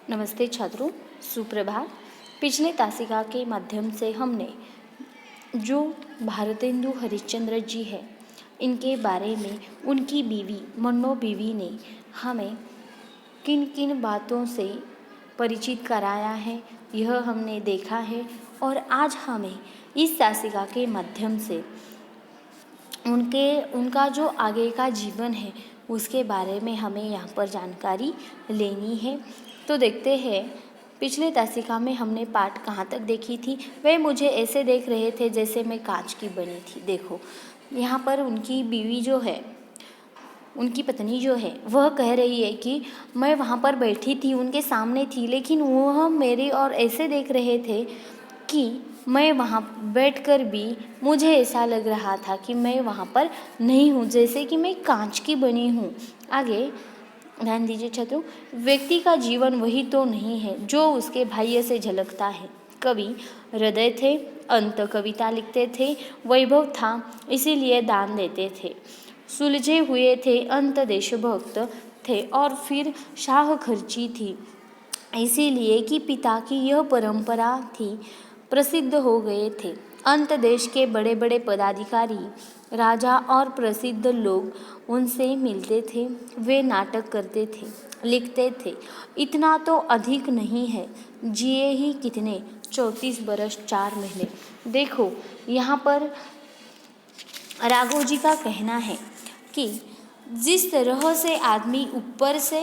नमस्ते छात्रों, सुप्रभात। पिछले तासिका के माध्यम से हमने जो भारतेंदु हरिश्चंद्र जी है, इनके बारे में उनकी बीवी मन्नो बीवी ने हमें किन किन बातों से परिचित कराया है, यह हमने देखा है। और आज हमें इस तासिका के माध्यम से उनका जो आगे का जीवन है उसके बारे में हमें यहाँ पर जानकारी लेनी है। तो देखते हैं, पिछले तासिका में हमने पाठ कहाँ तक देखी थी। वे मुझे ऐसे देख रहे थे जैसे मैं कांच की बनी थी। देखो, यहाँ पर उनकी बीवी जो है, उनकी पत्नी जो है, वह कह रही है कि मैं वहाँ पर बैठी थी, उनके सामने थी, लेकिन वह मेरी ओर ऐसे देख रहे थे कि मैं वहाँ बैठकर भी मुझे ऐसा लग रहा था कि मैं वहाँ पर नहीं हूँ, जैसे कि मैं कांच की बनी हूँ। आगे ध्यान दीजिए छात्रों, व्यक्ति का जीवन वही तो नहीं है जो उसके बाह्य से झलकता है। कवि हृदय थे, अंत कविता लिखते थे, वैभव था इसीलिए दान देते थे, सुलझे हुए थे, अंत देशभक्त थे, और फिर शाह खर्ची थी इसीलिए कि पिता की यह परंपरा थी, प्रसिद्ध हो गए थे। अंत देश के बड़े बड़े पदाधिकारी, राजा और प्रसिद्ध लोग उनसे मिलते थे, वे नाटक करते थे, लिखते थे। इतना तो अधिक नहीं है, जिए ही कितने 34 बरस 4 महीने। देखो, यहाँ पर राघव जी का कहना है कि जिस तरह से आदमी ऊपर से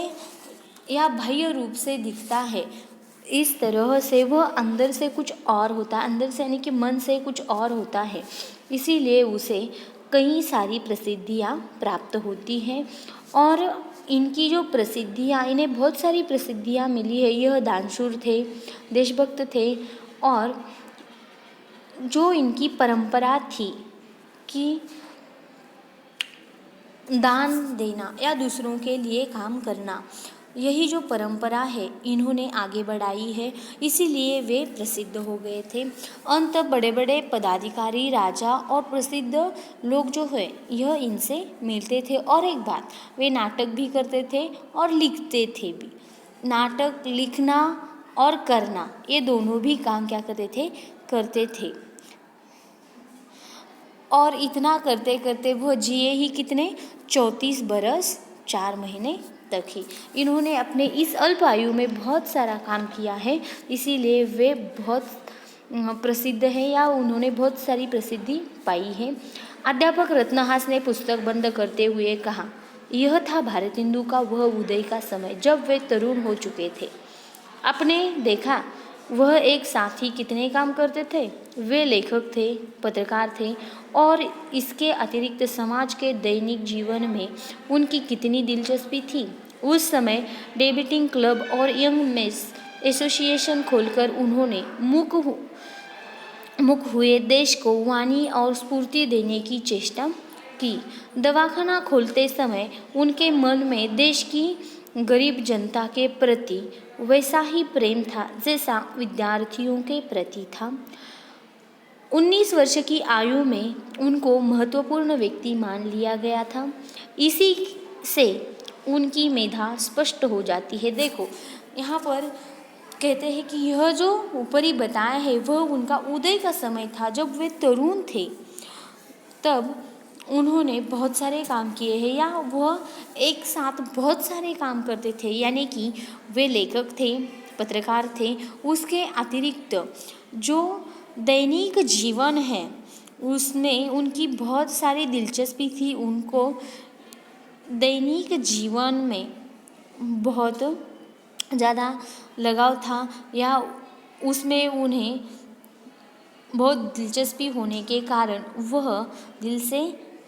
या बाह्य रूप से दिखता है, इस तरह से वह अंदर से कुछ और होता है, अंदर से यानी कि मन से कुछ और होता है। इसीलिए उसे कई सारी प्रसिद्धियाँ प्राप्त होती हैं, और इनकी जो प्रसिद्धियाँ, इन्हें बहुत सारी प्रसिद्धियाँ मिली है। यह दानशूर थे, देशभक्त थे, और जो इनकी परंपरा थी कि दान देना या दूसरों के लिए काम करना, यही जो परंपरा है इन्होंने आगे बढ़ाई है, इसीलिए वे प्रसिद्ध हो गए थे। अंत बड़े बड़े पदाधिकारी, राजा और प्रसिद्ध लोग जो है यह इनसे मिलते थे। और एक बात, वे नाटक भी करते थे और लिखते थे भी। नाटक लिखना और करना, ये दोनों भी काम क्या करते थे। और इतना करते करते वह जिए ही कितने 34 बरस 4 महीने तक ही। इन्होंने अपने इस अल्प आयु में बहुत सारा काम किया है, इसीलिए वे बहुत प्रसिद्ध हैं, या उन्होंने बहुत सारी प्रसिद्धि पाई है। अध्यापक रत्नहास ने पुस्तक बंद करते हुए कहा, यह था भारतेंदु का वह उदय का समय जब वे तरुण हो चुके थे। आपने देखा, वह एक साथ ही कितने काम करते थे। वे लेखक थे, पत्रकार थे, और इसके अतिरिक्त समाज के दैनिक जीवन में उनकी कितनी दिलचस्पी थी। उस समय डेबेटिंग क्लब और यंग मेंस एसोसिएशन खोलकर उन्होंने मुख हुए देश को वाणी और स्फूर्ति देने की चेष्टा की। दवाखाना खोलते समय उनके मन में देश की गरीब जनता के प्रति वैसा ही प्रेम था जैसा विद्यार्थियों के प्रति था। 19 वर्ष की आयु में उनको महत्वपूर्ण व्यक्ति मान लिया गया था। इसी से उनकी मेधा स्पष्ट हो जाती है। देखो, यहाँ पर कहते हैं कि यह जो ऊपरी बताया है वह उनका उदय का समय था, जब वे तरुण थे, तब उन्होंने बहुत सारे काम किए हैं, या वह एक साथ बहुत सारे काम करते थे। यानी कि वे लेखक थे, पत्रकार थे, उसके अतिरिक्त जो दैनिक जीवन है उसमें उनकी बहुत सारी दिलचस्पी थी। उनको दैनिक जीवन में बहुत ज़्यादा लगाव था, या उसमें उन्हें बहुत दिलचस्पी होने के कारण वह दिल से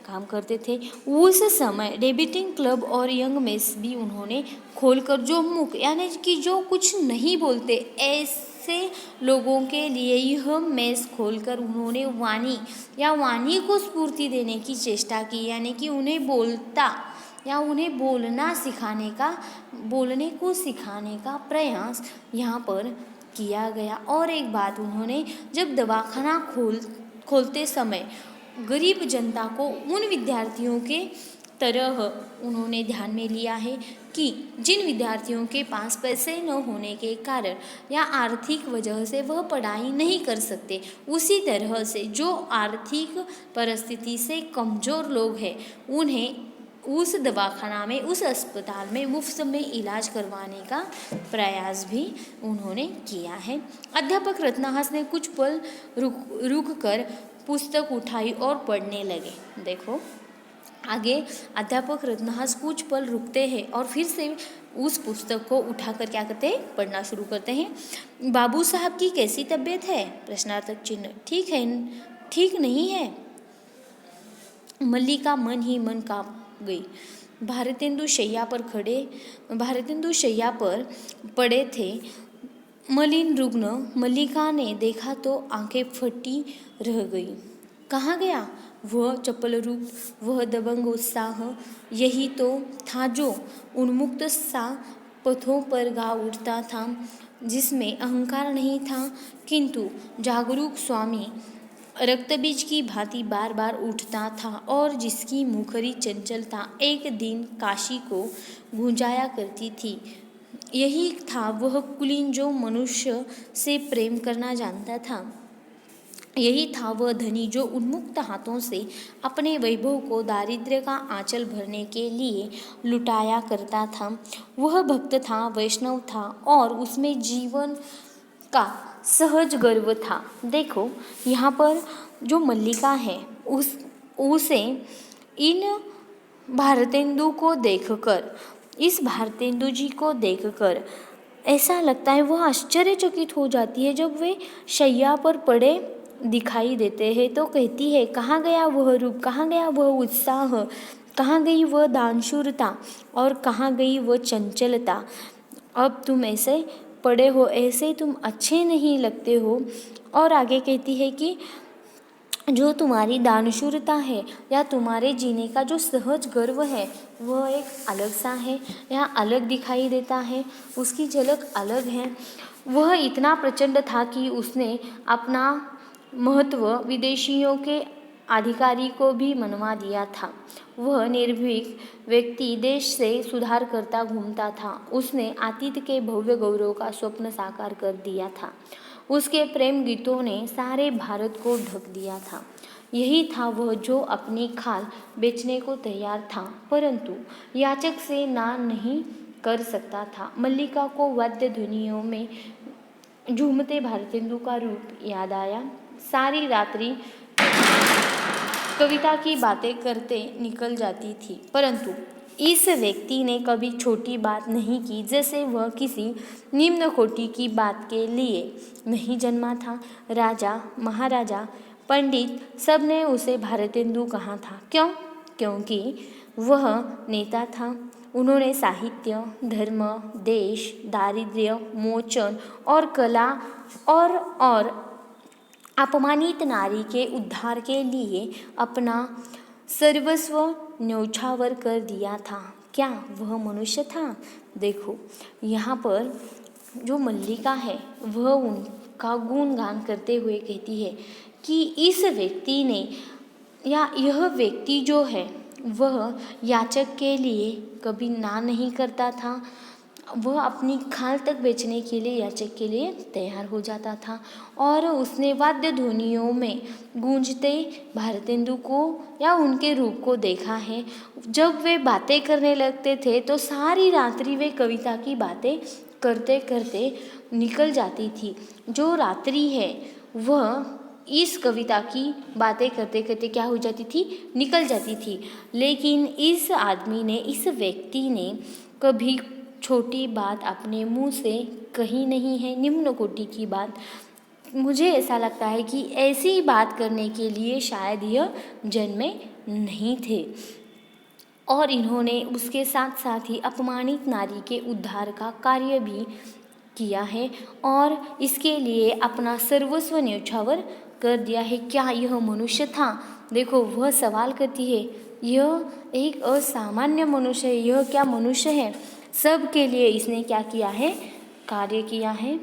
काम करते थे। उस समय डेबेटिंग क्लब और यंग मेस भी उन्होंने खोलकर, जो मुख यानी कि जो कुछ नहीं बोलते ऐसे लोगों के लिए यह मेस खोलकर उन्होंने वाणी को स्फूर्ति देने की चेष्टा की। यानी कि उन्हें उन्हें बोलने को सिखाने का प्रयास यहाँ पर किया गया। और एक बात, उन्होंने जब दवाखाना खोलते समय गरीब जनता को उन विद्यार्थियों के तरह उन्होंने ध्यान में लिया है कि जिन विद्यार्थियों के पास पैसे न होने के कारण या आर्थिक वजह से वह पढ़ाई नहीं कर सकते, उसी तरह से जो आर्थिक परिस्थिति से कमज़ोर लोग हैं उन्हें उस दवाखाना में, उस अस्पताल में मुफ्त में इलाज करवाने का प्रयास भी उन्होंने किया है। अध्यापक रत्नहास ने कुछ पल रुक कर पुस्तक उठाई और पढ़ने लगे। देखो आगे अध्यापक रत्नहास कुछ पल रुकते हैं और फिर से उस पुस्तक को उठाकर क्या करते हैं, पढ़ना शुरू करते हैं। बाबू साहब की कैसी तबीयत है? प्रश्नार्थक चिन्ह। ठीक है, ठीक नहीं है। मल्लिका मन ही मन काँप गई। भारतेंदु शैया पर पड़े थे। मलिन रुग्ण मल्लिका ने देखा तो आंखें फटी रह गई। कहाँ गया वह चपल रूप, वह दबंग उत्साह? यही तो था जो उन्मुक्त सा पथों पर गा उठता था, जिसमें अहंकार नहीं था किंतु जागरूक स्वामी रक्तबीज की भांति बार बार उठता था और जिसकी मुखरी चंचलता एक दिन काशी को गूंजाया करती थी। यही था वह कुलीन जो मनुष्य से प्रेम करना जानता था। यही था वह धनी जो उन्मुक्त हाथों से अपने वैभव को दारिद्र्य का आंचल भरने के लिए लुटाया करता था। वह भक्त था, वैष्णव था और उसमें जीवन का सहज गर्व था। देखो यहाँ पर जो मल्लिका है उसे इन भारतेंदु को देखकर, इस भारतेंदु जी को देखकर ऐसा लगता है वह आश्चर्यचकित हो जाती है। जब वे शैया पर पड़े दिखाई देते हैं तो कहती है, कहाँ गया वह रूप, कहाँ गया वह उत्साह, कहाँ गई वह दानशूरता और कहाँ गई वह चंचलता? अब तुम ऐसे पड़े हो, ऐसे तुम अच्छे नहीं लगते हो। और आगे कहती है कि जो तुम्हारी दानशूरता है या तुम्हारे जीने का जो सहज गर्व है वह एक अलग सा है, या अलग दिखाई देता है, उसकी झलक अलग है। वह इतना प्रचंड था कि उसने अपना महत्व विदेशियों के अधिकारी को भी मनवा दिया था। वह निर्भीक व्यक्ति देश से सुधार करता घूमता था। उसने अतीत के भव्य गौरव का स्वप्न साकार कर दिया था। उसके प्रेम गीतों ने सारे भारत को ढक दिया था। यही था वह जो अपनी खाल बेचने को तैयार था, परंतु याचक से ना नहीं कर सकता था। मल्लिका को वाद्य ध्वनियों में झूमते भारतेंदु का रूप याद आया। सारी रात्रि कविता की बातें करते निकल जाती थी, परंतु इस व्यक्ति ने कभी छोटी बात नहीं की, जैसे वह किसी निम्न कोटि की बात के लिए नहीं जन्मा था। राजा, महाराजा, पंडित सब ने उसे भारतेंदु कहा था। क्यों? क्योंकि वह नेता था। उन्होंने साहित्य, धर्म, देश, दारिद्र्य मोचन और कला और अपमानित नारी के उद्धार के लिए अपना सर्वस्व न्यौछावर कर दिया था। क्या वह मनुष्य था? देखो यहाँ पर जो मल्लिका है वह उनका गुणगान करते हुए कहती है कि इस व्यक्ति ने, या यह व्यक्ति जो है वह याचक के लिए कभी ना नहीं करता था। वह अपनी खाल तक बेचने के लिए याचक के लिए तैयार हो जाता था। और उसने वाद्य ध्वनियों में गूंजते भारतेंदु को या उनके रूप को देखा है। जब वे बातें करने लगते थे तो सारी रात्रि वे कविता की बातें करते करते निकल जाती थी। जो रात्रि है वह इस कविता की बातें करते करते क्या हो जाती थी, निकल जाती थी। लेकिन इस आदमी ने, इस व्यक्ति ने कभी छोटी बात अपने मुंह से कही नहीं है, निम्न कोटि की बात। मुझे ऐसा लगता है कि ऐसी बात करने के लिए शायद यह जन्मे नहीं थे। और इन्होंने उसके साथ साथ ही अपमानित नारी के उद्धार का कार्य भी किया है और इसके लिए अपना सर्वस्व न्यौछावर कर दिया है। क्या यह मनुष्य था? देखो वह सवाल करती है, यह एक असामान्य मनुष्य है, यह क्या मनुष्य है? सब के लिए इसने क्या किया है, कार्य किया है,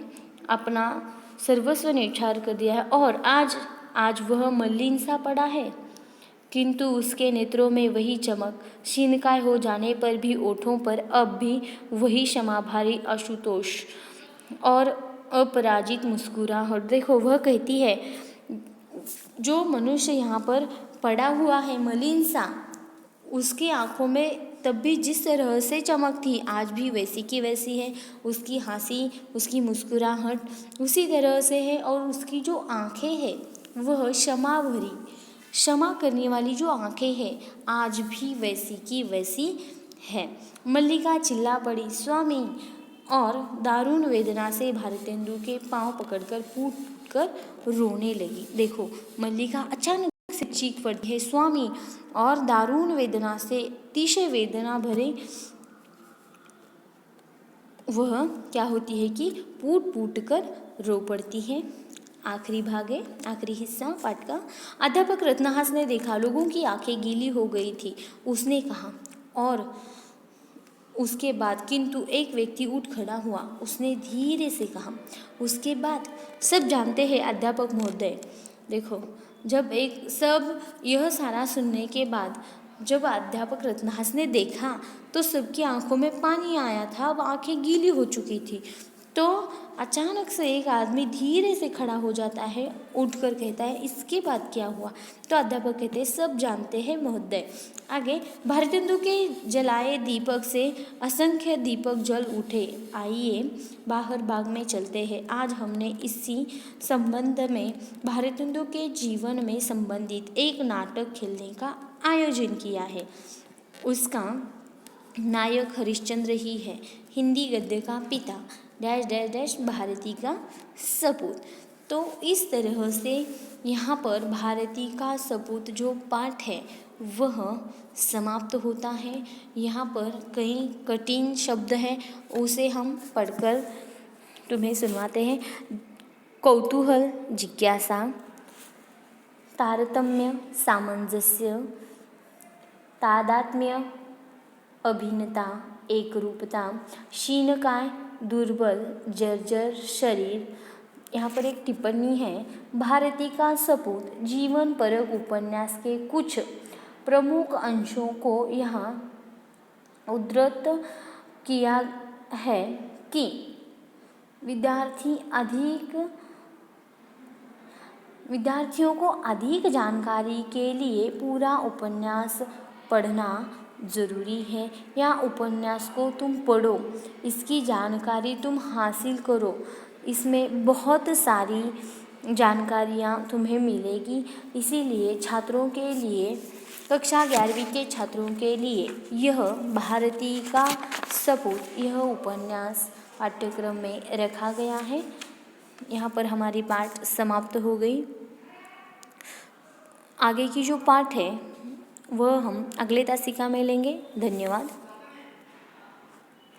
अपना सर्वस्व न्यौछावर कर दिया है और आज वह मलिन सा पड़ा है। किंतु उसके नेत्रों में वही चमक, क्षीणकाय हो जाने पर भी ओठों पर अब भी वही क्षमाभारी आशुतोष और अपराजित मुस्कुराहट। देखो, वह कहती है, जो मनुष्य यहाँ पर पड़ा हुआ है मलिन सा, उसकी आंखों में तब भी जिस तरह से चमक थी आज भी वैसी की वैसी है। उसकी हंसी, उसकी मुस्कुराहट उसी तरह से है, और उसकी जो आंखें हैं वह क्षमा भरी, क्षमा करने वाली जो आंखें हैं आज भी वैसी की वैसी है। मल्लिका चिल्ला पड़ी, स्वामी, और दारुण वेदना से भारतेंदु के पांव पकड़कर फूट कर रोने लगी। देखो, मल्लिका अचानक से चीख पड़ती है, स्वामी, और दारुण वेदना से, अतिशय वेदना भरे वह क्या होती है कि फूट फूट कर रो पड़ती है। आखिरी भाग है, आखिरी हिस्सा पाठ का। अध्यापक रत्नहास ने देखा, लोगों की आंखें गीली हो गई थी। उसने कहा, और उसके बाद किंतु एक व्यक्ति उठ खड़ा हुआ। उसने धीरे से कहा, उसके बाद सब जानते हैं अध्यापक महोदय। देखो, जब एक सब यह सारा सुनने के बाद जब अध्यापक रत्नहास ने देखा तो सबकी आंखों में पानी आया था, अब आंखें गीली हो चुकी थी। तो अचानक से एक आदमी धीरे से खड़ा हो जाता है, उठकर कहता है, इसके बाद क्या हुआ? तो अध्यापक कहते हैं, सब जानते हैं महोदय। आगे, भारतेंदु के जलाए दीपक से असंख्य दीपक जल उठे। आइए बाहर बाग में चलते हैं। आज हमने इसी संबंध में भारतेंदु के जीवन में संबंधित एक नाटक खेलने का आयोजन किया है। उसका नायक हरिश्चंद्र ही है, हिंदी गद्य का पिता, डैश डैश डैश भारती का सपूत। तो इस तरह से यहाँ पर भारती का सपूत जो पाठ है वह समाप्त होता है। यहाँ पर कई कठिन शब्द हैं, उसे हम पढ़कर तुम्हें सुनवाते हैं। कौतूहल, जिज्ञासा, तारतम्य, सामंजस्य, तादात्म्य, अभिन्नता, एकरूपता, क्षीणकाय, दुर्बल, जर्जर शरीर। यहाँ पर एक टिप्पणी है, भारती का सपूत जीवन परक उपन्यास के कुछ प्रमुख अंशों को यहाँ उद्धृत किया है कि विद्यार्थियों को अधिक जानकारी के लिए पूरा उपन्यास पढ़ना ज़रूरी है, या उपन्यास को तुम पढ़ो, इसकी जानकारी तुम हासिल करो। इसमें बहुत सारी जानकारियाँ तुम्हें मिलेगी। इसीलिए छात्रों के लिए, कक्षा 11वीं के छात्रों के लिए यह भारती का सपूत, यह उपन्यास पाठ्यक्रम में रखा गया है। यहाँ पर हमारी पाठ समाप्त हो गई। आगे की जो पाठ है वह हम अगले तासिका में लेंगे। धन्यवाद।